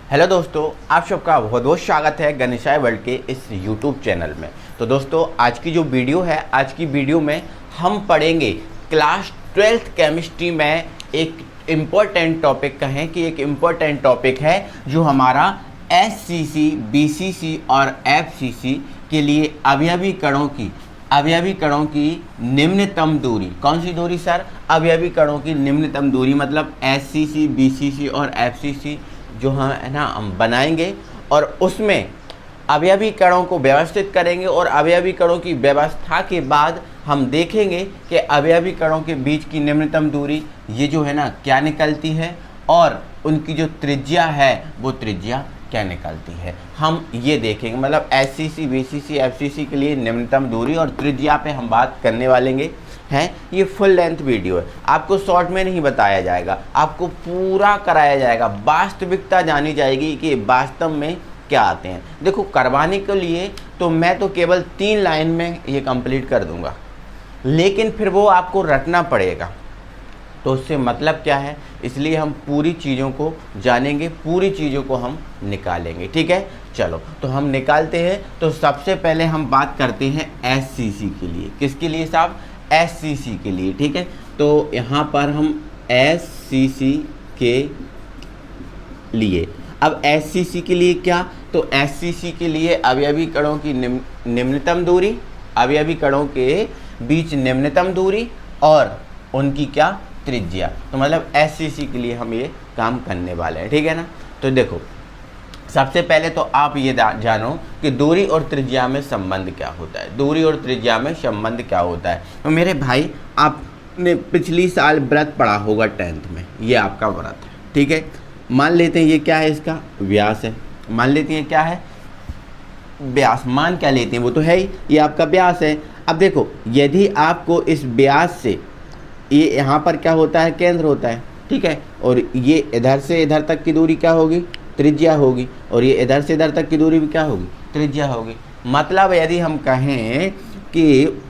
Hello दोस्तों, आप सबका बहुत बहुत स्वागत है गणेशाय वर्ल्ड के इस यूट्यूब चैनल में। तो दोस्तों, आज की जो वीडियो है, आज की वीडियो में हम पढ़ेंगे क्लास 12th केमिस्ट्री में एक इम्पोर्टेंट टॉपिक। कहें कि एक इम्पोर्टेंट टॉपिक है जो हमारा एससीसी, बीसीसी और एफसीसी के लिए अवयवी कणों की निम्नतम दूरी। कौन सी दूरी सर? अवयवी कणों की निम्नतम दूरी, मतलब एससीसी, बीसीसी और एफसीसी जो हम बनाएंगे और उसमें अवयवी कणों को व्यवस्थित करेंगे और अवयवी कणों की व्यवस्था के बाद हम देखेंगे कि अवयवी कणों के बीच की निम्नतम दूरी ये जो है ना क्या निकलती है और उनकी जो त्रिज्या है वो त्रिज्या क्या निकलती है, हम ये देखेंगे। मतलब एससीसी, बीसीसी, एफसीसी के लिए निम्नतम दूरी और त्रिज्या पे हम बात करने वाले हैं। ये फुल लेंथ वीडियो है, आपको शॉर्ट में नहीं बताया जाएगा, आपको पूरा कराया जाएगा, वास्तविकता जानी जाएगी कि वास्तव में क्या आते हैं। देखो, करवाने के लिए तो मैं तो केवल 3 लाइन में ये कंप्लीट कर दूंगा, लेकिन फिर वो आपको रटना पड़ेगा। तो उससे मतलब क्या है, इसलिए हम पूरी चीज़ों को जानेंगे, पूरी चीज़ों को हम निकालेंगे। ठीक है, चलो तो हम निकालते हैं। तो सबसे पहले हम बात करते हैं एससीसी के लिए। किसके लिए साहब? एससीसी के लिए। ठीक है, तो यहाँ पर हम एससीसी के लिए, अब एससीसी के लिए क्या, तो एससीसी के लिए अवयवी कणों की निम्नतम दूरी, अवयवी कणों के बीच निम्नतम दूरी और उनकी क्या, त्रिज्या। तो मतलब एससीसी के लिए हम ये काम करने वाले हैं। ठीक है ना। तो देखो, सबसे पहले तो आप ये जानो कि दूरी और त्रिज्या में संबंध क्या होता है। दूरी और त्रिज्या में संबंध क्या होता है? तो मेरे भाई, आपने पिछली साल व्रत पढ़ा होगा 10th में, ये आपका व्रत है। ठीक है, मान लेते हैं ये क्या है, इसका व्यास है। मान लेते हैं क्या है, व्यास। मान क्या लेते हैं, वो तो है ही, ये आपका व्यास है। अब देखो, यदि आपको इस व्यास से, ये यहाँ पर क्या होता है, केंद्र होता है। ठीक है, और ये इधर से इधर तक की दूरी क्या होगी, त्रिज्या होगी, और ये इधर से इधर तक की दूरी भी क्या होगी, त्रिज्या होगी। मतलब यदि हम कहें कि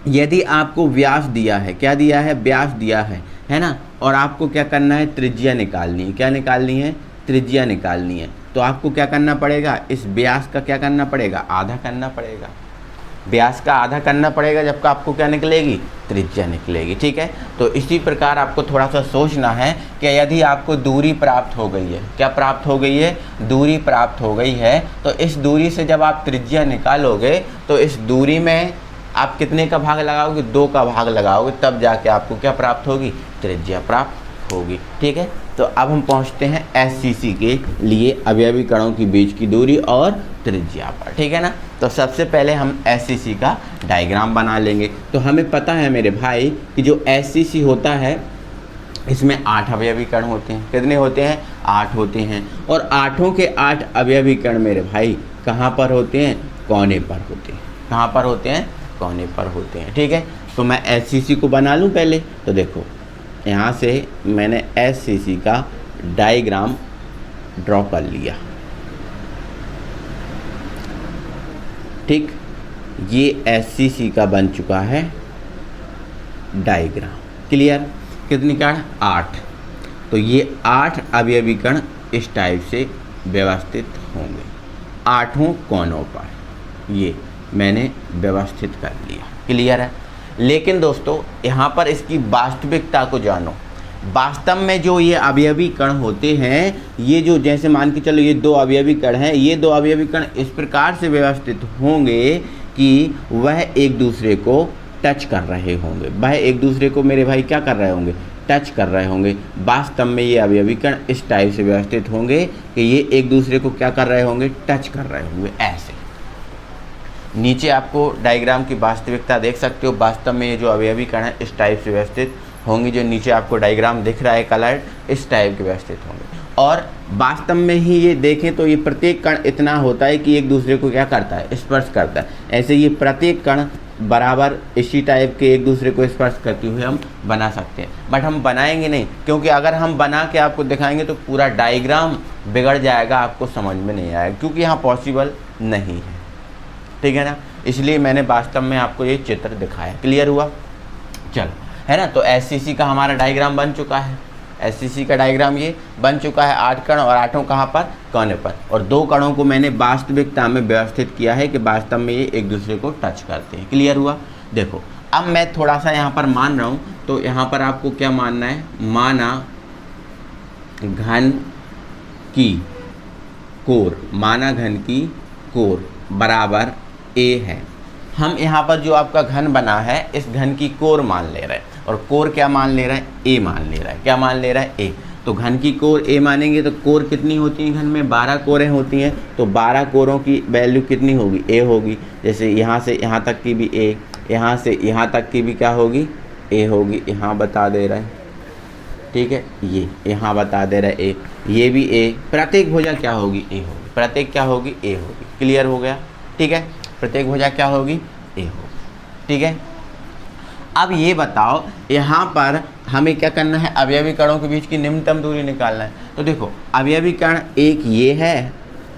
यदि आपको व्यास दिया है, क्या दिया है, व्यास दिया है ना, और आपको क्या करना है, त्रिज्या निकालनी है। क्या निकालनी है? त्रिज्या निकालनी है। तो आपको क्या करना पड़ेगा, इस व्यास का क्या करना पड़ेगा, आधा करना पड़ेगा। व्यास का आधा करना पड़ेगा, जबकि आपको क्या निकलेगी, त्रिज्या निकलेगी। ठीक है, तो इसी प्रकार आपको थोड़ा सा सोचना है कि यदि आपको दूरी प्राप्त हो गई है, क्या प्राप्त हो गई है, दूरी प्राप्त हो गई है, तो इस दूरी से जब आप त्रिज्या निकालोगे तो इस दूरी में आप कितने का भाग लगाओगे, 2 का भाग लगाओगे, तब जाके आपको क्या प्राप्त होगी, त्रिज्या प्राप्त होगी। ठीक है, तो अब हम पहुंचते हैं एससीसी के लिए अवयवी कणों के बीच की दूरी और त्रिज्या पर। ठीक है ना। तो सबसे पहले हम एससीसी का डायग्राम बना लेंगे। तो हमें पता है मेरे भाई कि जो एससीसी होता है इसमें 8 अवयवी कण होते हैं। कितने होते हैं? 8 होते हैं। और 8 के 8 अवयवी कण मेरे भाई कहाँ पर होते हैं, कोने पर होते हैं। कहाँ पर होते हैं? कोने पर होते हैं। ठीक है, तो मैं एससीसी को बना लूँ पहले। तो देखो, यहाँ से मैंने एससीसी का डायग्राम ड्रॉ कर लिया। ठीक, ये एससीसी का बन चुका है डायग्राम। क्लियर? कितनी कण? 8। तो ये 8 अवयवी कण इस टाइप से व्यवस्थित होंगे 8 कोनों पर। ये मैंने व्यवस्थित कर लिया। क्लियर है? लेकिन दोस्तों, यहाँ पर इसकी वास्तविकता को जानो। वास्तव में जो ये अवयवी कण होते हैं, ये जो, जैसे मान के चलो ये 2 अवयवी कण हैं, ये 2 अवयवी कण इस प्रकार से व्यवस्थित होंगे कि वह एक दूसरे को टच कर रहे होंगे। वह एक दूसरे को मेरे भाई क्या कर रहे होंगे, टच कर रहे होंगे। वास्तव में ये अवयवी कण इस टाइप से व्यवस्थित होंगे कि ये एक दूसरे को क्या कर रहे होंगे, टच कर रहे होंगे, ऐसे। नीचे आपको डायग्राम की वास्तविकता देख सकते हो। वास्तव में ये जो अवयवी कण है इस टाइप से व्यवस्थित होंगे। जो नीचे आपको डायग्राम दिख रहा है कलर, इस टाइप के व्यवस्थित होंगे। और वास्तव में ही ये देखें तो ये प्रत्येक कण इतना होता है कि एक दूसरे को क्या करता है, स्पर्श करता है। ऐसे ये प्रत्येक कण बराबर इसी टाइप के एक दूसरे को स्पर्श करते हुए हम बना सकते हैं। बट हम बनाएंगे नहीं, क्योंकि अगर हम बना के आपको दिखाएंगे तो पूरा डायग्राम बिगड़ जाएगा, आपको समझ में नहीं आएगा, क्योंकि यहाँ पॉसिबल नहीं है। ठीक है ना, इसलिए मैंने वास्तव में आपको ये चित्र दिखाया। क्लियर हुआ? चलो, है ना। तो एससीसी का हमारा डायग्राम बन चुका है। एससीसी का डायग्राम ये बन चुका है 8 कण और 8 कहाँ पर, कोने पर, और 2 कणों को मैंने वास्तविकता में व्यवस्थित किया है कि वास्तव में ये एक दूसरे को टच करते हैं। क्लियर हुआ। देखो अब मैं थोड़ा सा यहाँ पर मान रहा हूँ, तो यहाँ पर आपको क्या मानना है, माना घन की कोर, माना घन की कोर बराबर ए है। हम यहाँ पर जो आपका घन बना है इस घन की कोर मान ले रहे हैं, और कोर क्या मान ले रहा है, ए मान ले रहा है। क्या मान ले रहा है, ए। तो घन की कोर ए मानेंगे तो कोर कितनी होती है घन में, 12 कोरें होती हैं, तो 12 कोरों की वैल्यू कितनी होगी, ए होगी। जैसे यहाँ से यहाँ तक की भी ए, यहाँ से यहाँ तक की भी क्या होगी, ए होगी। यहाँ बता दे रहा है, ठीक है, ये यहाँ बता दे रहा है ए, ये भी ए। प्रत्येक भुजा क्या होगी, ए होगी। प्रत्येक क्या होगी, ए होगी। क्लियर हो गया, ठीक है। प्रत्येक भुजा क्या होगी, ए होगी, ठीक है। अब ये बताओ यहाँ पर हमें क्या करना है, अवयवी कणों के बीच की निम्नतम दूरी निकालना है। तो देखो अवयवी कण एक ये है,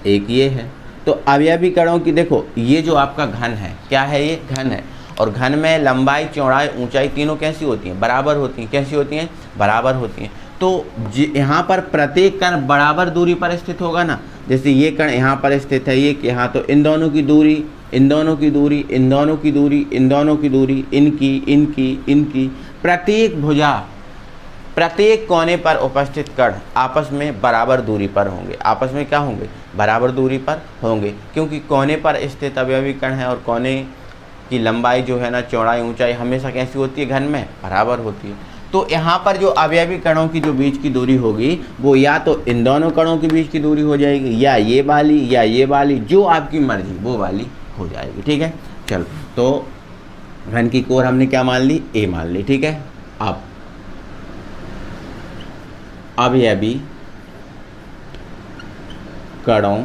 एक ये है, तो अवयवी कणों की देखो ये जो आपका घन है, क्या है, ये घन है, और घन में लंबाई, चौड़ाई, ऊंचाई तीनों कैसी होती हैं, बराबर होती हैं। कैसी होती हैं, बराबर होती हैं। तो यहाँ पर प्रत्येक कण बराबर दूरी पर स्थित होगा ना। जैसे ये कण यहाँ पर स्थित है, ये यहाँ, तो इन दोनों की दूरी, इन दोनों की दूरी, इन दोनों की दूरी, इन दोनों की दूरी, इनकी, इनकी, इनकी, प्रत्येक भुजा, प्रत्येक कोने पर उपस्थित कण आपस में बराबर दूरी पर होंगे। आपस में क्या होंगे, बराबर दूरी पर होंगे, क्योंकि कोने पर स्थित अवयवी कण है, और कोने की लंबाई जो है ना, चौड़ाई, ऊंचाई हमेशा कैसी होती है, घन में बराबर होती है। तो यहाँ पर जो अवयवी कणों की जो बीच की दूरी होगी वो या तो इन दोनों कणों के बीच की दूरी हो जाएगी, या ये वाली, या ये वाली, जो आपकी मर्जी वो वाली हो जाएगी, ठीक है। चलो, तो घन की कोर हमने क्या मान ली, ए मान ली, ठीक है। अब अवयवी कणों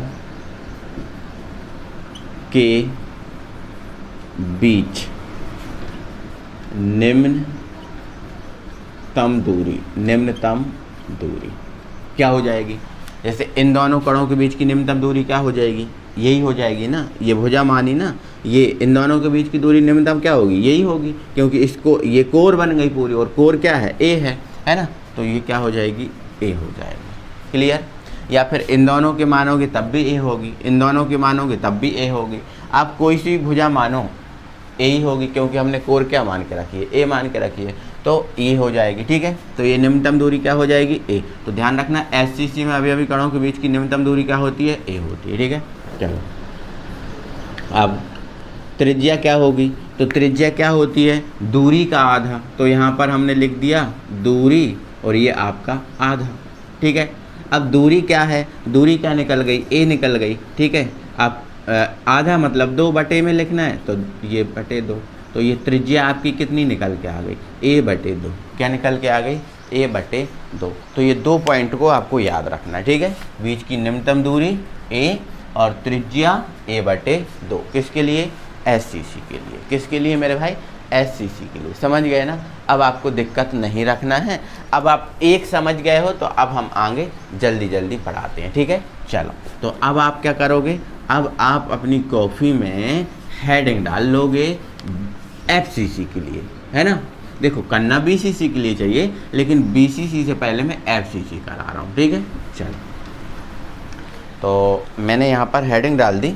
के बीच निम्नतम दूरी, निम्नतम दूरी क्या हो जाएगी। जैसे इन दोनों कणों के बीच की निम्नतम दूरी क्या हो जाएगी, यही हो जाएगी ना। ये भुजा मानी ना, ये इन दोनों के बीच की दूरी निम्नतम क्या होगी, यही होगी, क्योंकि इसको ये कोर बन गई पूरी, और कोर क्या है, ए है ना। तो ये क्या हो जाएगी, ए हो जाएगी। क्लियर। या फिर इन दोनों के मानोगे तब भी ए होगी, इन दोनों के मानोगे तब भी ए होगी। आप कोई सी भुजा मानो ए ही होगी, क्योंकि हमने कोर क्या मान के रखी है, ए मान के रखी है, तो ए हो जाएगी, ठीक है। तो ये निम्नतम दूरी क्या हो जाएगी, ए। तो ध्यान रखना एससीसी में अवयवी कणों के बीच की निम्नतम दूरी क्या होती है, ए होती है, ठीक है। चलो, अब त्रिज्या क्या होगी, तो त्रिज्या क्या होती है, दूरी का आधा। तो यहाँ पर हमने लिख दिया दूरी, और ये आपका आधा, ठीक है। अब दूरी क्या है, दूरी क्या निकल गई, ए निकल गई, ठीक है। अब आधा मतलब 2/2 में लिखना है, तो ये बटे 2, तो ये त्रिज्या आपकी कितनी निकल के आ गई, a/2। क्या निकल के आ गई, a/2। तो ये 2 पॉइंट को आपको याद रखना है, ठीक है। बीच की निम्नतम दूरी a और त्रिज्या a/2, किसके लिए, एससीसी के लिए। किसके लिए मेरे भाई, एससीसी के लिए। समझ गए ना। अब आपको दिक्कत नहीं रखना है। अब आप एक समझ गए हो, तो अब हम आगे जल्दी जल्दी पढ़ाते हैं, ठीक है। चलो, तो अब आप क्या करोगे, अब आप अपनी कॉपी में हेडिंग डाल लोगे एफसीसी के लिए, है ना। देखो करना बीसीसी के लिए चाहिए, लेकिन बीसीसी से पहले मैं एफसीसी करा रहा हूँ, ठीक है। चलो, तो मैंने यहाँ पर हेडिंग डाल दी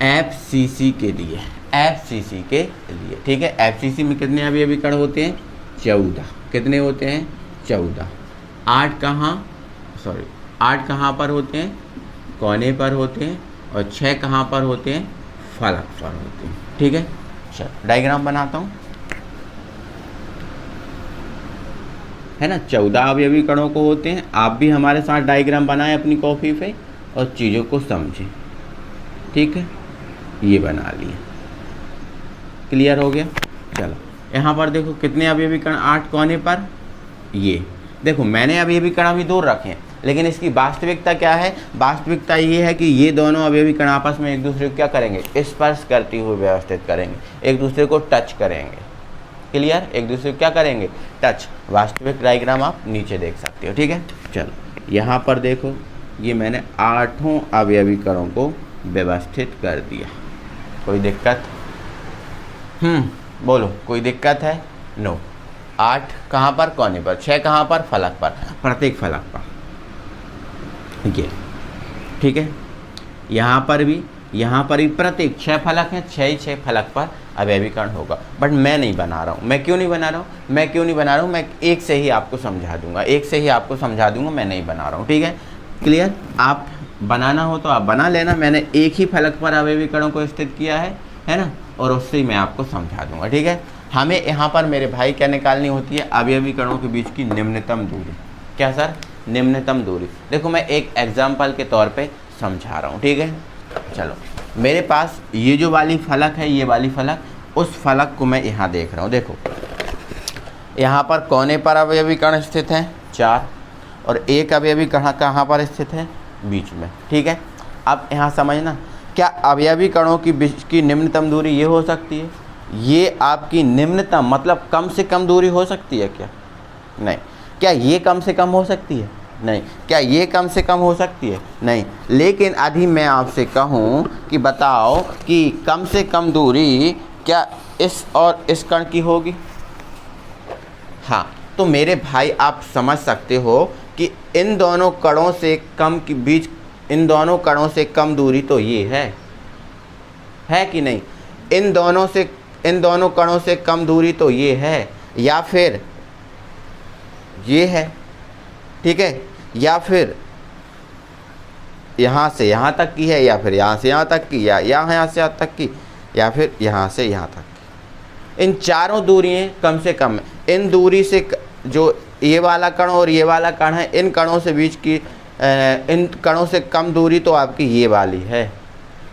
एफसीसी के लिए, एफसीसी के लिए, ठीक है। एफसीसी में कितने अवयवी कण होते हैं, 14। कितने होते हैं, 14। 8 कहाँ पर होते हैं, कोने पर होते हैं, और 6 कहाँ पर होते हैं, फलक पर होते हैं, ठीक है। चलो, डायग्राम बनाता हूँ, है ना। 14 अवयवी कणों को होते हैं। आप भी हमारे साथ डायग्राम बनाएं अपनी कॉपी पे और चीज़ों को समझें, ठीक है। ये बना लिए, क्लियर हो गया। चलो, यहाँ पर देखो कितने अवयवी कण, 8 कोने पर। ये देखो मैंने अवयवी कण अभी दूर रखे हैं, लेकिन इसकी वास्तविकता क्या है, वास्तविकता ये है कि ये दोनों अवयवी कण आपस में एक दूसरे को क्या करेंगे, स्पर्श करती हुई व्यवस्थित करेंगे, एक दूसरे को टच करेंगे। क्लियर, एक दूसरे को क्या करेंगे, टच। वास्तविक डायग्राम आप नीचे देख सकते हो, ठीक है। चलो, यहाँ पर देखो, ये मैंने 8 अवयवी कणों को व्यवस्थित कर दिया। कोई दिक्कत, बोलो, कोई दिक्कत है, नो। 8 कहाँ पर, कोने पर, 6 कहाँ पर, फलक पर, प्रत्येक फलक पर। ये ठीक है, यहाँ पर भी प्रत्येक 6 फलक हैं, 6 फलक पर अवयवीकरण होगा। बट मैं नहीं बना रहा हूँ। मैं क्यों नहीं बना रहा हूँ? मैं एक से ही आपको समझा दूंगा, मैं नहीं बना रहा हूँ। ठीक है, क्लियर? आप बनाना हो तो आप बना लेना। मैंने एक ही फलक पर अवयवीकरणों को स्थित किया है ना, और उससे ही मैं आपको समझा दूंगा। ठीक है, हमें यहाँ पर मेरे भाई क्या निकालनी होती है? अवयवीकरणों के बीच की निम्नतम दूरी। क्या सर? निम्नतम दूरी। देखो मैं एक एग्जाम्पल के तौर पे समझा रहा हूँ। ठीक है, चलो मेरे पास ये जो वाली फलक है, ये वाली फलक, उस फलक को मैं यहाँ देख रहा हूँ। देखो यहाँ पर कोने पर अवयवीकरण स्थित है 4, और एक अवयवीकरण कहाँ पर स्थित है? बीच में। ठीक है, अब यहाँ समझना, क्या अवयवीकरणों की बीच की निम्नतम दूरी ये हो सकती है? ये आपकी निम्नतम मतलब कम से कम दूरी हो सकती है क्या? नहीं। क्या ये कम से कम हो सकती है? नहीं। क्या ये कम से कम हो सकती है? नहीं। लेकिन अभी मैं आपसे कहूँ कि बताओ कि कम से कम दूरी क्या इस और इस कण की होगी? हाँ, तो मेरे भाई आप समझ सकते हो कि इन दोनों कणों से कम के बीच, इन दोनों कणों से कम दूरी तो ये है कि नहीं? इन दोनों कणों से कम दूरी तो ये है, या फिर ये है। ठीक है, या फिर यहाँ से यहाँ तक की है, या फिर यहाँ से यहाँ तक की, या यहाँ से यहाँ तक की, या फिर यहाँ से यहाँ तक की। इन चारों दूरियाँ कम से कम है। इन दूरी से जो ये वाला कण और ये वाला कण है, इन कणों से बीच की इन कणों से कम दूरी तो आपकी ये वाली है,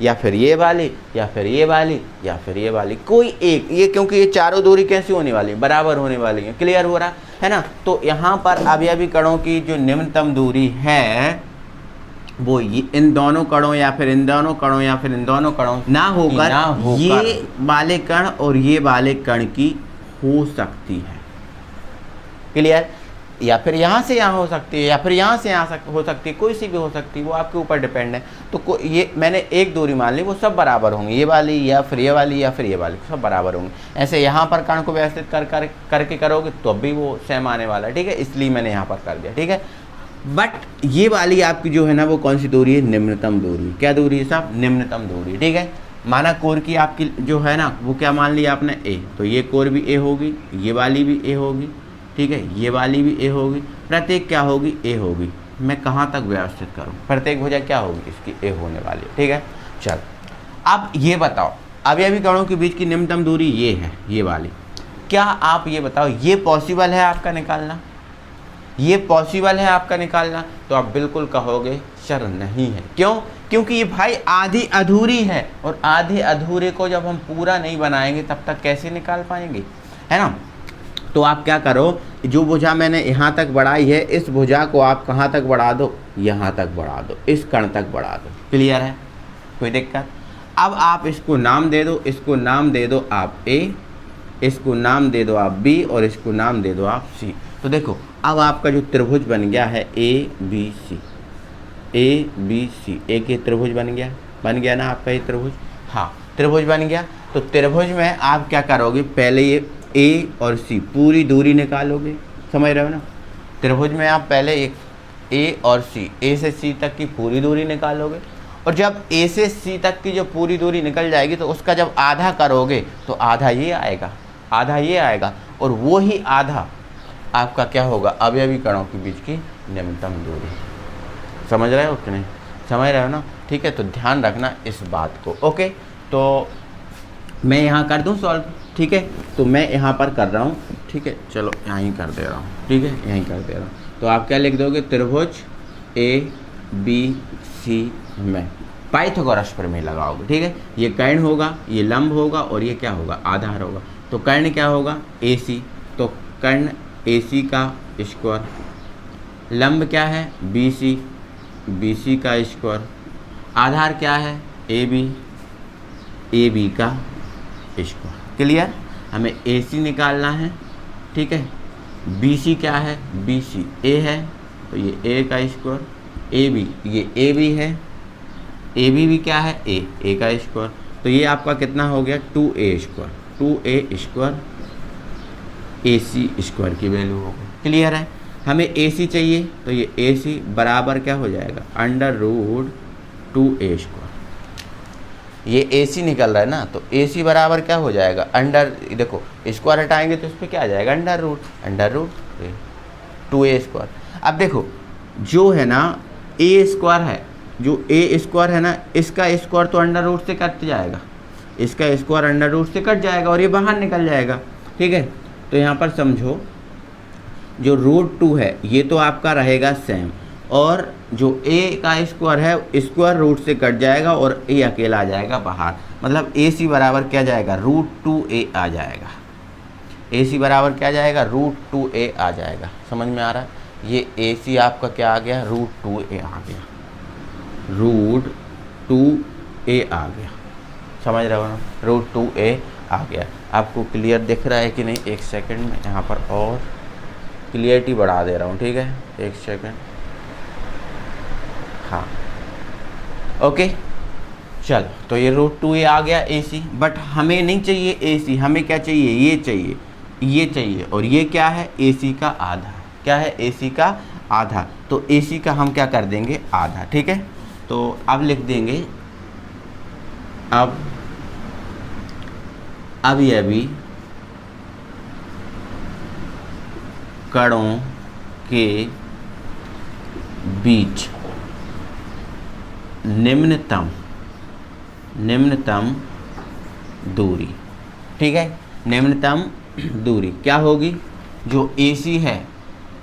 या फिर ये वाली, या फिर ये वाली, या फिर ये वाली, कोई एक। ये क्योंकि ये चारों दूरी कैसी होने वाली है? बराबर होने वाली है। क्लियर हो रहा है ना? तो यहाँ पर अवयवीकरणों की जो निम्नतम दूरी है वो ये इन दोनों कणों, या फिर इन दोनों कणों, या फिर इन दोनों कणों ना होकर ये वाले कण और ये वाले कण की हो सकती है। क्लियर? या फिर यहाँ से यहाँ हो सकती है, या फिर यहाँ से यहाँ हो सकती है, कोई सी भी हो सकती है, वो आपके ऊपर डिपेंड है। तो ये मैंने एक दूरी मान ली, वो सब बराबर होंगी, ये वाली या फिर ये वाली या फिर ये वाली, सब बराबर होंगे। ऐसे यहाँ पर कण को व्यवस्थित करके करोगे तो भी वो सेम आने वाला है। ठीक है, इसलिए मैंने यहाँ पर कर दिया। ठीक है, बट ये वाली आपकी जो है ना, वो कौन सी दूरी है? निम्नतम दूरी। क्या दूरी है साहब? निम्नतम दूरी। ठीक है, माना कोर की आपकी जो है ना, वो क्या मान लिया आपने? ए। तो ये कोर भी ए होगी, ये वाली भी ए होगी। ठीक है, ये वाली भी ए होगी, प्रत्येक क्या होगी? ए होगी। मैं कहाँ तक व्यवस्थित करूँ? प्रत्येक भुजा क्या होगी? इसकी ए होने वाली है। ठीक है, चल अब ये बताओ, अवयवीकरणों के बीच की निम्नतम दूरी ये है, ये वाली। क्या आप ये बताओ, ये पॉसिबल है आपका निकालना? ये पॉसिबल है आपका निकालना? तो आप बिल्कुल कहोगे सर नहीं है। क्यों? क्योंकि ये भाई आधी अधूरी है, और आधे अधूरे को जब हम पूरा नहीं बनाएंगे तब तक कैसे निकाल पाएंगे, है ना? तो आप क्या करो, जो भुजा मैंने यहाँ तक बढ़ाई है, इस भुजा को आप कहाँ तक बढ़ा दो? यहाँ तक बढ़ा दो, इस कण तक बढ़ा दो। क्लियर है? कोई दिक्कत? अब आप इसको नाम दे दो, इसको नाम दे दो आप ए, इसको नाम दे दो आप बी, और इसको नाम दे दो आप सी। तो देखो अब आपका जो त्रिभुज बन गया है A B C, A B C, एक ये त्रिभुज बन गया ना आपका ये त्रिभुज? हाँ, त्रिभुज बन गया। तो त्रिभुज में आप क्या करोगे? पहले ये ए और सी पूरी दूरी निकालोगे। समझ रहे हो ना? त्रिभुज में आप पहले एक ए और सी, ए से सी तक की पूरी दूरी निकालोगे, और जब ए से सी तक की जो पूरी दूरी निकल जाएगी तो उसका जब आधा करोगे तो आधा ये आएगा, आधा ये आएगा, और वो ही आधा आपका क्या होगा? अवयवीकरणों के बीच की निम्नतम दूरी। समझ रहे हो कि नहीं? समझ रहे हो ना? ठीक है, तो ध्यान रखना इस बात को। ओके, तो मैं यहाँ कर दूँ सॉल्व? ठीक है, तो मैं यहाँ पर कर रहा हूँ। ठीक है, चलो यहीं कर दे रहा हूँ। ठीक है, यहीं कर दे रहा हूँ। तो आप क्या लिख दोगे? त्रिभुज ए बी सी में पाइथागोरस प्रमेय लगाओगे। ठीक है, ये कर्ण होगा, ये लंब होगा, और ये क्या होगा? आधार होगा। तो कर्ण क्या होगा? ए सी। तो कर्ण ए सी का स्क्वायर, लंब क्या है? बी सी, बी सी का स्क्वायर, आधार क्या है? ए बी का स्क्वायर। क्लियर? हमें ए सी निकालना है। ठीक है, बी सी क्या है? बी सी ए है, तो ये ए का स्क्वायर, ए बी, ये ए बी है, ए बी भी क्या है? ए का स्क्वायर। तो ये आपका कितना हो गया? 2a स्क्वायर, 2a स्क्वायर ए सी स्क्वायर की वैल्यू होगी। क्लियर है? हमें ए सी चाहिए तो ये ए सी बराबर क्या हो जाएगा, अंडर रूट 2a स्क्वायर। ये ए सी निकल रहा है ना, तो ए सी बराबर क्या हो जाएगा, अंडर, देखो स्क्वायर हटाएंगे तो इस पर क्या आ जाएगा, अंडर रूट 2a स्क्वायर। अब देखो जो है ना ए स्क्वायर है, जो ए स्क्वायर है ना, इसका स्क्वायर तो अंडर रूट से कट जाएगा, इसका स्क्वायर अंडर रूट से कट जाएगा और ये बाहर निकल जाएगा। ठीक है, तो यहाँ पर समझो जो रूट 2 है ये तो आपका रहेगा सेम, और जो a का स्क्वायर है स्क्वायर रूट से कट जाएगा और a अकेला आ जाएगा बाहर, मतलब ए सी बराबर क्या जाएगा, रूट 2a आ जाएगा। ए सी बराबर क्या जाएगा, रूट 2a आ जाएगा। समझ में आ रहा है? ये ए सी आपका क्या आ गया, रूट 2a आ गया, रूट 2a आ गया। समझ रहे हो ना, रूट 2a आ गया। आपको क्लियर दिख रहा है कि नहीं? एक सेकंड में यहाँ पर और क्लियरिटी बढ़ा दे रहा हूँ। ठीक है, एक सेकंड। हाँ, ओके, चलो, तो ये रूट 2a आ गया ए सी, बट हमें नहीं चाहिए ए सी, हमें क्या चाहिए, ये चाहिए, ये चाहिए, और ये क्या है, ए सी का आधा। क्या है, ए सी का आधा। तो ए सी का हम क्या कर देंगे, आधा। ठीक है, तो अब लिख देंगे, अब यह भी कणों के बीच निम्नतम दूरी। ठीक है, निम्नतम दूरी क्या होगी, जो AC है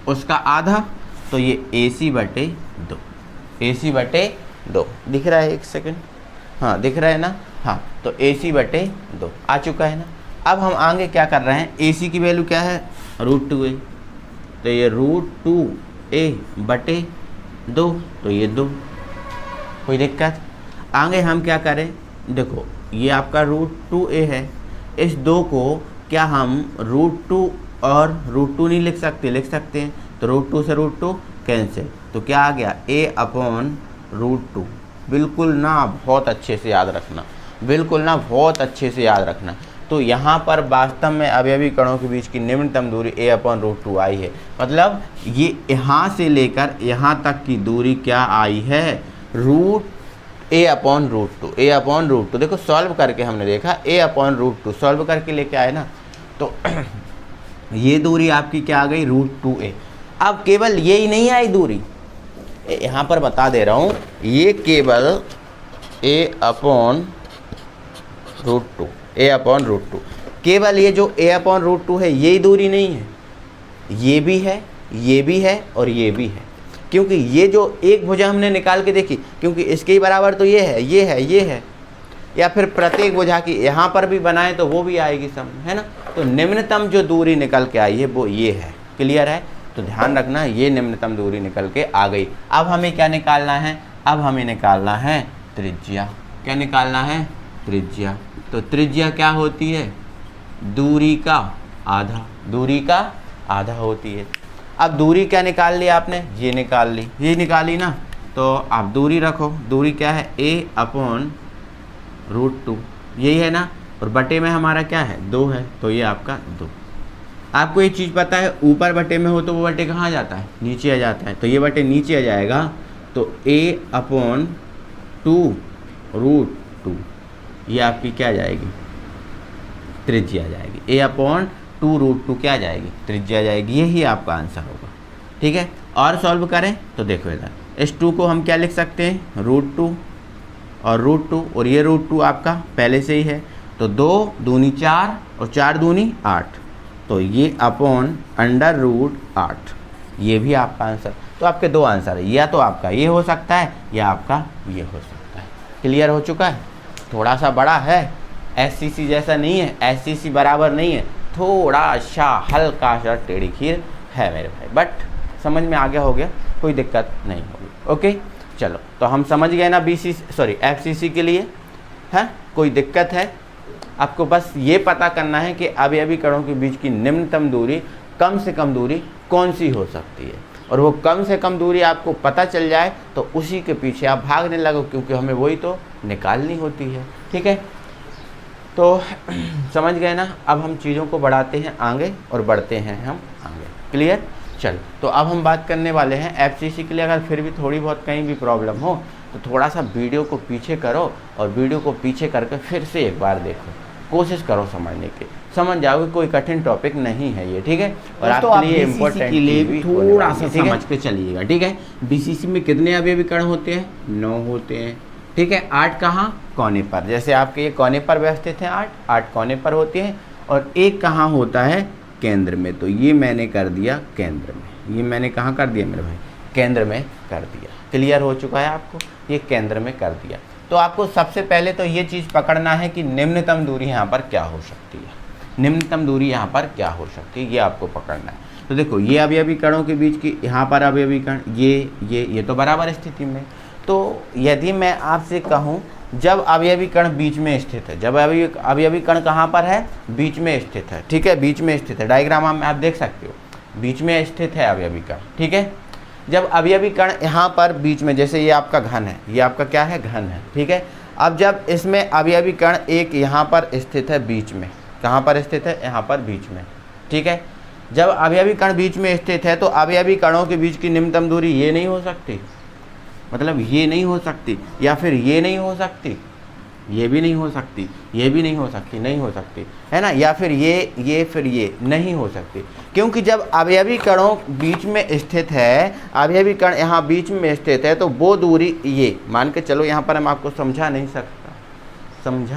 उसका आधा, तो ये AC बटे 2, AC बटे 2 दिख रहा है? एक सेकंड, हाँ दिख रहा है ना? हाँ, तो AC बटे 2 आ चुका है ना। अब हम आगे क्या कर रहे हैं, AC की वैल्यू क्या है, रूट 2a, तो ये रूट 2a बटे 2, तो ये 2। कोई दिक्कत? आगे हम क्या करें, देखो ये आपका रूट 2a है, इस 2 को क्या हम रूट 2 और रूट 2 नहीं लिख सकते, लिख सकते हैं, तो रूट 2 से रूट 2 कैंसिल, तो क्या आ गया, a अपॉन रूट 2। बिल्कुल ना, बहुत अच्छे से याद रखना, बिल्कुल ना, बहुत अच्छे से याद रखना। तो यहाँ पर वास्तव में अवयवी कणों के बीच की निम्नतम दूरी a अपॉन रूट 2 आई है, मतलब ये यहाँ से लेकर यहाँ तक की दूरी क्या आई है, root a upon root 2, a upon root 2। देखो सॉल्व करके हमने देखा, a अपॉन रूट 2 सॉल्व करके लेके आए ना, तो ये दूरी आपकी क्या आ गई, रूट 2a। अब केवल ये ही नहीं आई दूरी, यहाँ पर बता दे रहा हूँ, ये केवल a upon root 2, a upon root 2, केवल ये जो a अपॉन रूट 2 है यही दूरी नहीं है, ये भी है, ये भी है और ये भी है, क्योंकि ये जो एक भुजा हमने निकाल के देखी, क्योंकि इसके ही बराबर तो ये है, ये है, ये है, या फिर प्रत्येक भुजा की यहाँ पर भी बनाए तो वो भी आएगी सम, है ना। तो निम्नतम जो दूरी निकल के आई है वो ये है। क्लियर है? तो ध्यान रखना, ये निम्नतम दूरी निकल के आ गई। अब हमें क्या निकालना है, अब हमें निकालना है त्रिज्या। क्या निकालना है, त्रिज्या। तो त्रिज्या क्या होती है, दूरी का आधा, दूरी का आधा होती है। अब दूरी क्या निकाल ली आपने, ये निकाल ली, ये निकाली ना, तो आप दूरी रखो, दूरी क्या है, a अपॉन रूट 2, यही है ना, और बटे में हमारा क्या है, 2 है, तो ये आपका 2। आपको ये चीज़ पता है, ऊपर बटे में हो तो वो बटे कहाँ जाता है, नीचे आ जाता है, तो ये बटे नीचे आ जाएगा, तो a अपॉन 2 रूट 2, ये आपकी क्या आ जाएगी, त्रिज्या आ जाएगी। a अपॉन 2 रूट 2 क्या आ जाएगी, त्रिज्या आ जाएगी। यही आपका आंसर होगा। ठीक है, और सॉल्व करें तो देखो इधर, इस 2 को हम क्या लिख सकते हैं, रूट 2 और रूट 2, और ये रूट 2 आपका पहले से ही है, तो 2 दूनी 4 और 4 दूनी 8, तो ये अपॉन अंडर रूट 8, ये भी आपका आंसर। तो आपके 2 आंसर है, या तो आपका ये हो सकता है या आपका ये हो सकता है। क्लियर हो चुका है? थोड़ा सा बड़ा है, SCC जैसा नहीं है, SCC बराबर नहीं है, थोड़ा सा हल्का सा टेढ़ी खीर है मेरे भाई, बट समझ में आ गया, हो गया, कोई दिक्कत नहीं होगी। ओके, चलो, तो हम समझ गए ना FCC के लिए है, कोई दिक्कत है? आपको बस ये पता करना है कि अवयवी कणों के बीच की निम्नतम दूरी, कम से कम दूरी कौन सी हो सकती है, और वो कम से कम दूरी आपको पता चल जाए तो उसी के पीछे आप भागने लगो, क्योंकि हमें वही तो निकालनी होती है। ठीक है, तो समझ गए ना। अब हम चीज़ों को बढ़ाते हैं आगे और बढ़ते हैं हम आगे। क्लियर? चल, तो अब हम बात करने वाले हैं एफसीसी के लिए। अगर फिर भी थोड़ी बहुत कहीं भी प्रॉब्लम हो तो थोड़ा सा वीडियो को पीछे करो और वीडियो को पीछे करके फिर से एक बार देखो, कोशिश करो समझने की, समझ जाओगे। कोई कठिन टॉपिक नहीं है ये, ठीक है। और आपके लिए इम्पोर्टेंट के लिए भी थोड़ा सा समझ के चलिएगा, ठीक है। बीसीसी में कितने अवयवी कण होते हैं? 9 होते हैं, ठीक है। 8 कहाँ? कोने पर। जैसे आपके ये कोने पर व्यवस्थित हैं 8 कोने पर होते हैं, और एक कहाँ होता है? केंद्र में। तो ये मैंने कर दिया केंद्र में। ये मैंने कहाँ कर दिया मेरे भाई? केंद्र में कर दिया। क्लियर हो चुका है आपको? ये केंद्र में कर दिया। तो आपको सबसे पहले तो ये चीज़ पकड़ना है कि निम्नतम दूरी यहाँ पर क्या हो सकती है। निम्नतम दूरी यहाँ पर क्या हो सकती है, ये आपको पकड़ना है। तो देखो, ये अवयवी कणों के बीच की यहाँ पर अवयवी कण ये तो बराबर स्थिति में। तो यदि मैं आपसे कहूँ जब अवयवी कण बीच में स्थित है, जब अवयवी कण कहाँ पर है? बीच में स्थित है, ठीक है। बीच में स्थित है, डायग्राम में आप देख सकते हो, बीच में स्थित है अवयवी कण, ठीक है। जब अवयवी कण यहाँ पर बीच में, जैसे ये आपका घन है, ये आपका क्या है? घन है, ठीक है। अब जब इसमें अवयवी कण एक यहाँ पर स्थित है बीच में, कहाँ पर स्थित है? यहाँ पर बीच में, ठीक है। जब अवयवी कण बीच में स्थित है तो अवयवी कणों के बीच की निम्नतम दूरी ये नहीं हो सकती, मतलब ये नहीं हो सकती, या फिर ये नहीं हो सकती, ये भी नहीं हो सकती, ये भी नहीं हो सकती, नहीं हो सकती, है ना। या फिर ये फिर ये नहीं हो सकती, क्योंकि जब अवयवी कणों बीच में स्थित है, अवयवी कण यहाँ बीच में स्थित है, तो वो दूरी ये मान के चलो। यहाँ पर हम आपको समझा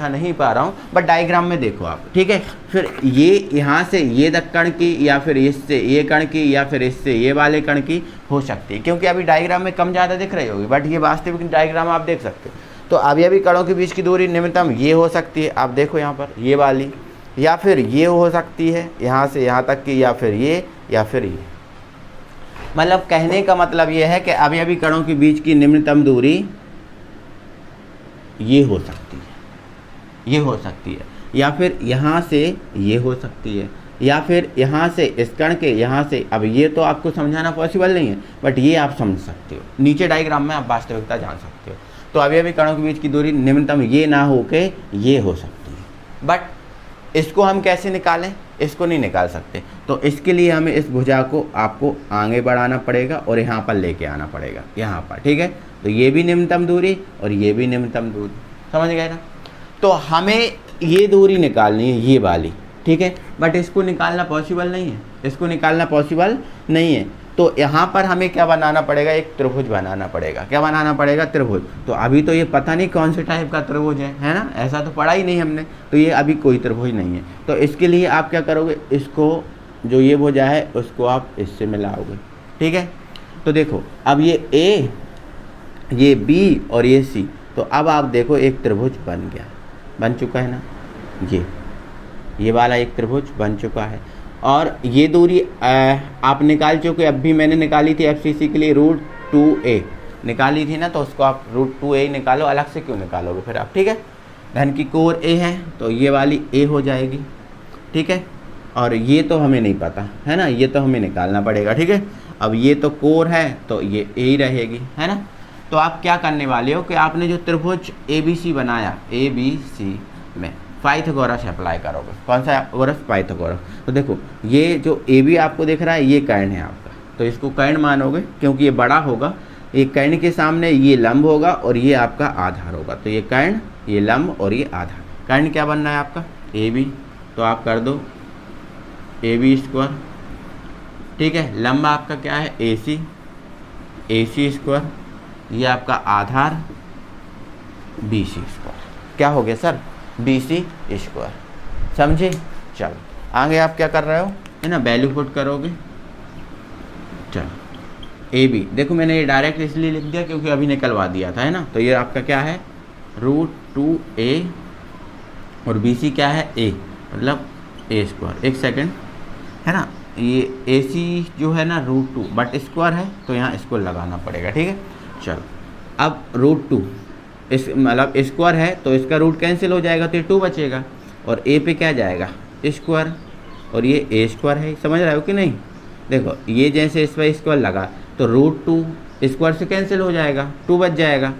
नहीं पा रहा हूँ, बट डायग्राम में देखो आप, ठीक है। फिर ये यहाँ से ये कण की, या फिर इससे ये कण की, या फिर इससे ये वाले कण की हो सकती है, क्योंकि अभी डायग्राम में कम ज़्यादा दिख रही होगी, बट ये वास्तविक डायग्राम आप देख सकते हो। तो अवयवी कणों के बीच की दूरी निम्नतम ये हो सकती है, आप देखो यहाँ पर ये वाली, या फिर ये हो सकती है यहाँ से यहाँ तक की, या फिर ये, या फिर ये। मतलब कहने का मतलब ये है कि अवयवी कणों के बीच की निम्नतम दूरी ये हो सकती है, ये हो सकती है, या फिर यहाँ से ये हो सकती है, या फिर यहाँ से इस कण के यहाँ से। अब ये तो आपको समझाना पॉसिबल नहीं है, बट ये आप समझ सकते हो, नीचे डायग्राम में आप वास्तविकता जान सकते हो। तो अवयवी कणों के बीच की दूरी निम्नतम ये ना हो के ये हो सकती है, बट इसको हम कैसे निकालें? इसको नहीं निकाल सकते। तो इसके लिए हमें इस भुजा को आपको आगे बढ़ाना पड़ेगा और यहाँ पर लेके आना पड़ेगा, यहाँ पर, ठीक है। तो ये भी निम्नतम दूरी और ये भी निम्नतम दूरी, समझ गए ना। तो हमें ये दूरी निकालनी है, ये वाली, ठीक है, बट इसको निकालना पॉसिबल नहीं है, इसको निकालना पॉसिबल नहीं है। तो यहाँ पर हमें क्या बनाना पड़ेगा? एक त्रिभुज बनाना पड़ेगा। क्या बनाना पड़ेगा? त्रिभुज। तो अभी तो ये पता नहीं कौन से टाइप का त्रिभुज है ना, ऐसा तो पढ़ा ही नहीं हमने, तो ये अभी कोई त्रिभुज नहीं है। तो इसके लिए आप क्या करोगे? इसको जो ये भुजा है उसको आप इससे मिलाओगे, ठीक है। तो देखो, अब ये ए, ये बी और ये सी, तो अब आप देखो एक त्रिभुज बन गया, बन चुका है ना। ये वाला एक त्रिभुज बन चुका है, और ये दूरी आप निकाल चुके। अब भी मैंने निकाली थी एफसीसी के लिए √2a निकाली थी ना, तो उसको आप √2a निकालो, अलग से क्यों निकालोगे फिर आप, ठीक है। धन की कोर a है तो ये वाली a हो जाएगी, ठीक है। और ये तो हमें नहीं पता है ना, ये तो हमें निकालना पड़ेगा, ठीक है। अब ये तो कोर है तो ये a ही रहेगी, है ना। तो आप क्या करने वाले हो कि आपने जो त्रिभुज ABC बनाया, ABC में पाइथागोरस अप्लाई करोगे। कौन सा गोरस? पाइथागोरस। तो देखो, ये जो AB आपको दिख रहा है ये कर्ण है आपका, तो इसको कर्ण मानोगे क्योंकि ये बड़ा होगा। ये कर्ण के सामने ये लंब होगा और ये आपका आधार होगा। तो ये कर्ण, ये लंब और ये आधार। कर्ण क्या बनना है आपका? AB। तो आप कर दो AB², ठीक है। लंब आपका क्या है? AC²। ये आपका आधार BC²। क्या हो गया सर? BC²। समझे? चलो आगे आप क्या कर रहे हो, है ना, वैल्यू पुट करोगे। चलो AB, देखो मैंने ये डायरेक्ट इसलिए लिख दिया क्योंकि अभी निकलवा दिया था, है ना। तो ये आपका क्या है? √2a, और BC क्या है? A, मतलब A²। एक सेकेंड, है ना, ये AC जो है ना √2, बट स्क्वायर है तो यहाँ इसको लगाना पड़ेगा, ठीक है। चलो अब √2 इस मतलब स्क्वायर है तो इसका रूट कैंसिल हो जाएगा, तो ये 2 बचेगा, और a पे क्या जाएगा? स्क्वायर, और ये a² है। समझ रहे हो कि नहीं? देखो ये जैसे इस पर स्क्वायर लगा तो √2 स्क्वायर से कैंसिल हो जाएगा, 2 बच जाएगा।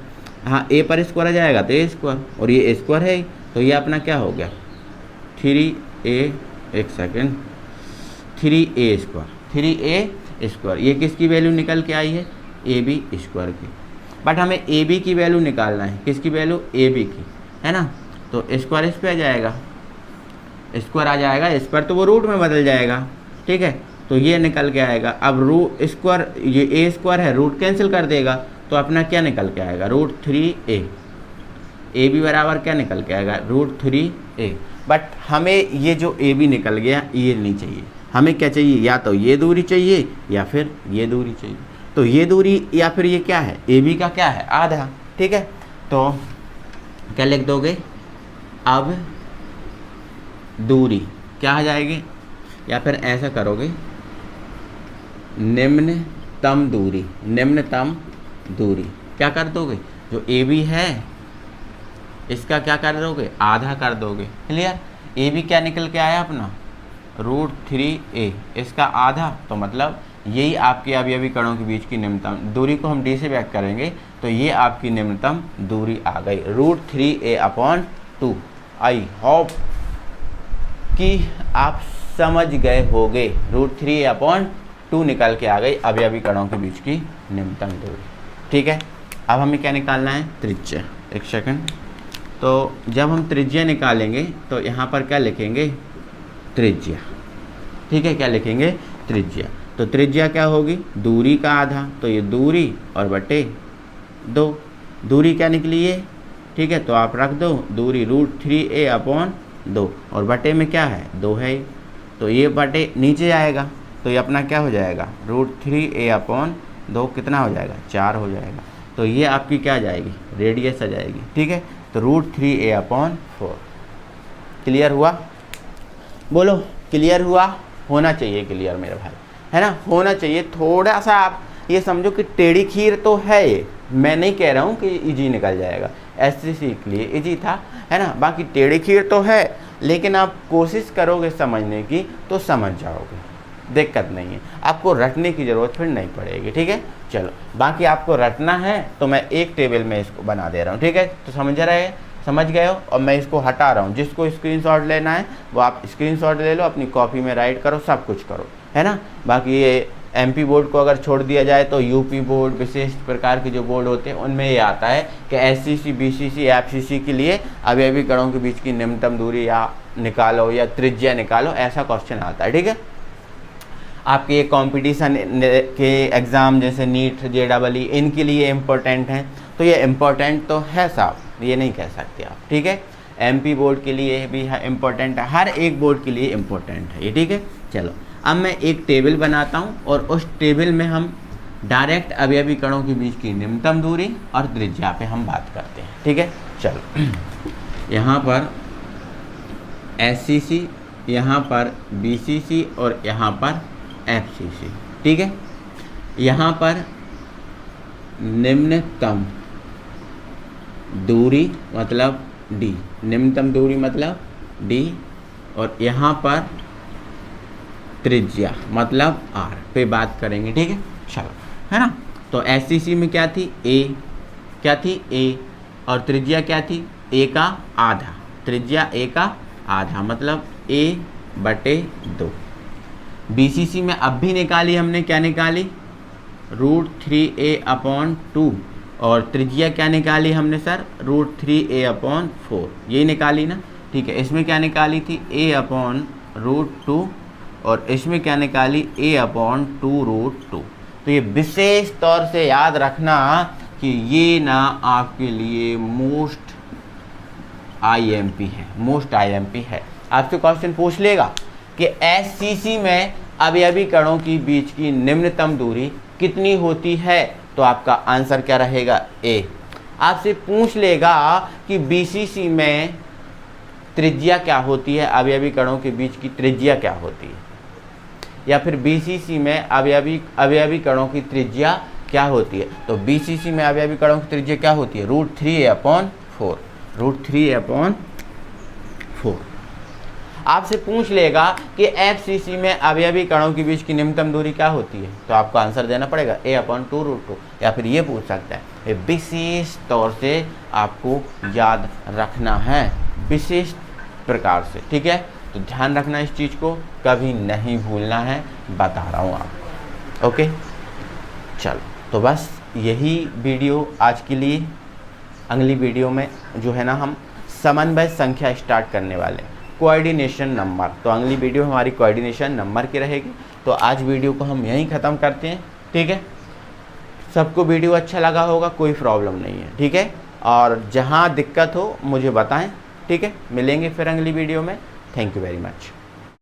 हाँ, a पर स्क्वायर आ जाएगा तो a², और ये स्क्वायर है, तो ये अपना क्या हो गया? 3a, एक second, 3a square, 3a square, ये किसकी वैल्यू निकल के आई है? ab स्क्वायर की। बट हमें ab की वैल्यू निकालना है, किसकी वैल्यू? ab की, है ना। तो स्क्वायर इस पे आ जाएगा, स्क्वायर आ जाएगा, इस पर तो वो रूट में बदल जाएगा, ठीक है। तो ये निकल के आएगा। अब रूट स्क्वायर, ये a स्क्वायर है, रूट कैंसिल कर देगा तो अपना क्या निकल के आएगा? Root 3a। ए बी बराबर क्या निकल के आएगा? Root 3a। बट हमें ये जो ए बी निकल गया ये नहीं चाहिए, हमें क्या चाहिए? या तो ये दूरी चाहिए या फिर ये दूरी चाहिए। तो ये दूरी या फिर ये क्या है? ए बी का क्या है? आधा, ठीक है। तो क्या लिख दोगे? अब दूरी क्या आ जाएगी? या फिर ऐसा करोगे, निम्नतम दूरी, निम्नतम दूरी क्या कर दोगे? जो ए बी है इसका क्या कर दोगे? आधा कर दोगे। क्लियर? ए बी क्या निकल के आया अपना? रूट 3a, इसका आधा, तो मतलब यही आपके अवयवी कणों के बीच की निम्नतम दूरी को हम d से व्यक्त करेंगे तो ये आपकी निम्नतम दूरी आ गई, रूट 3a/2। आई होप कि आप समझ गए होगे। रूट 3a/2 निकल के आ गई अवयवी कणों के बीच की निम्नतम दूरी, ठीक है। अब हमें क्या निकालना है? त्रिज्या। एक सेकंड। तो जब हम त्रिज्या निकालेंगे तो यहाँ पर क्या लिखेंगे? त्रिज्या, ठीक है। क्या लिखेंगे? त्रिज्या। तो त्रिज्या क्या होगी? दूरी का आधा, तो ये दूरी और बटे 2, दूरी क्या निकली है? ठीक है, तो आप रख दो दूरी रूट 3a/2 और बटे में क्या है? 2 है, तो ये बटे नीचे आएगा तो ये अपना क्या हो जाएगा? रूट 3a/2 कितना हो जाएगा? 4 हो जाएगा। तो ये आपकी क्या आ जाएगी? रेडियस आ जाएगी, ठीक है। तो रूट 3a/4। क्लियर हुआ? बोलो क्लियर हुआ? होना चाहिए क्लियर मेरे भाई, है ना, होना चाहिए। थोड़ा सा आप ये समझो कि टेढ़ी खीर तो है ये, मैं नहीं कह रहा हूँ कि इजी निकल जाएगा, एससीसी के लिए इजी था, है ना। बाकी टेढ़ी खीर तो है, लेकिन आप कोशिश करोगे समझने की तो समझ जाओगे, दिक्कत नहीं है। आपको रटने की ज़रूरत फिर नहीं पड़ेगी, ठीक है। चलो, बाकी आपको रटना है तो मैं एक टेबल में इसको बना दे रहा हूँ, ठीक है। तो समझ गए हो? और मैं इसको हटा रहा हूँ। जिसको स्क्रीनशॉट लेना है वो आप स्क्रीनशॉट ले लो, अपनी कॉपी में राइट करो, सब कुछ करो, है ना। बाकी ये एमपी बोर्ड को अगर छोड़ दिया जाए तो यूपी बोर्ड, विशेष प्रकार के जो बोर्ड होते हैं उनमें ये आता है कि एससीसी, बीसीसी, एफसीसी के लिए अवयवी कणों के बीच की निम्नतम दूरी या निकालो या त्रिज्या निकालो, ऐसा क्वेश्चन आता है, ठीक है। आपके कंपटीशन के एग्ज़ाम जैसे नीट, जेईई, इनके लिए इम्पोर्टेंट हैं, तो ये इम्पोर्टेंट तो है साहब, ये नहीं कह सकते आप, ठीक है। एमपी बोर्ड के लिए भी है इम्पोर्टेंट है, हर एक बोर्ड के लिए इम्पोर्टेंट है ये, ठीक है। चलो, अब मैं एक टेबल बनाता हूँ और उस टेबल में हम डायरेक्ट अवयवी कणों के बीच की निम्नतम दूरी और त्रिज्या पे हम बात करते हैं, ठीक है। चलो, यहाँ पर एससीसी, यहाँ पर बीसीसी और यहाँ पर एफसीसी, ठीक है। यहाँ पर निम्नतम दूरी मतलब d, निम्नतम दूरी मतलब d, और यहाँ पर त्रिज्या मतलब r पे बात करेंगे, ठीक है। चलो, है ना। तो एससीसी में क्या थी? a, क्या थी? a, और त्रिज्या क्या थी? a का आधा, त्रिज्या a का आधा मतलब a/2। बीसीसी में अब भी निकाली हमने, क्या निकाली? रूट 3a/2, और त्रिज्या क्या निकाली हमने सर? रूट 3a/4, यही निकाली ना, ठीक है। इसमें क्या निकाली थी? a/√2, और इसमें क्या निकाली? a/2√2। तो ये विशेष तौर से याद रखना कि ये ना आपके लिए मोस्ट आईएमपी है, मोस्ट आईएमपी है। आपसे क्वेश्चन पूछ लेगा कि एससीसी में अवयवी कणों के बीच की निम्नतम दूरी कितनी होती है, तो आपका आंसर क्या रहेगा? ए। आपसे पूछ लेगा कि बीसीसी में त्रिज्या क्या होती है, अवयवी कणों के बीच की त्रिज्या क्या होती है, या फिर बीसीसी में अवयवी कणों की त्रिज्या क्या होती है, तो बीसीसी में अवयवी कणों की त्रिज्या क्या होती है? Root 3a/4, root 3a/4। आपसे पूछ लेगा कि एफसीसी में अवयवी कणों के बीच की निम्नतम दूरी क्या होती है, तो आपको आंसर देना पड़ेगा a/2√2, या फिर ये पूछ सकता है। विशेष तौर से आपको याद रखना है, विशेष प्रकार से, ठीक है। तो ध्यान रखना इस चीज़ को, कभी नहीं भूलना है, बता रहा हूँ आपको। ओके, चलो तो बस यही वीडियो आज के लिए। अगली वीडियो में जो है ना हम समन्वय संख्या स्टार्ट करने वाले हैं, कोऑर्डिनेशन नंबर। तो अगली वीडियो हमारी कोऑर्डिनेशन नंबर की रहेगी। तो आज वीडियो को हम यहीं ख़त्म करते हैं, ठीक है। सबको वीडियो अच्छा लगा होगा, कोई प्रॉब्लम नहीं है, ठीक है। और जहाँ दिक्कत हो मुझे बताएं, ठीक है। मिलेंगे फिर अगली वीडियो में। Thank you very much.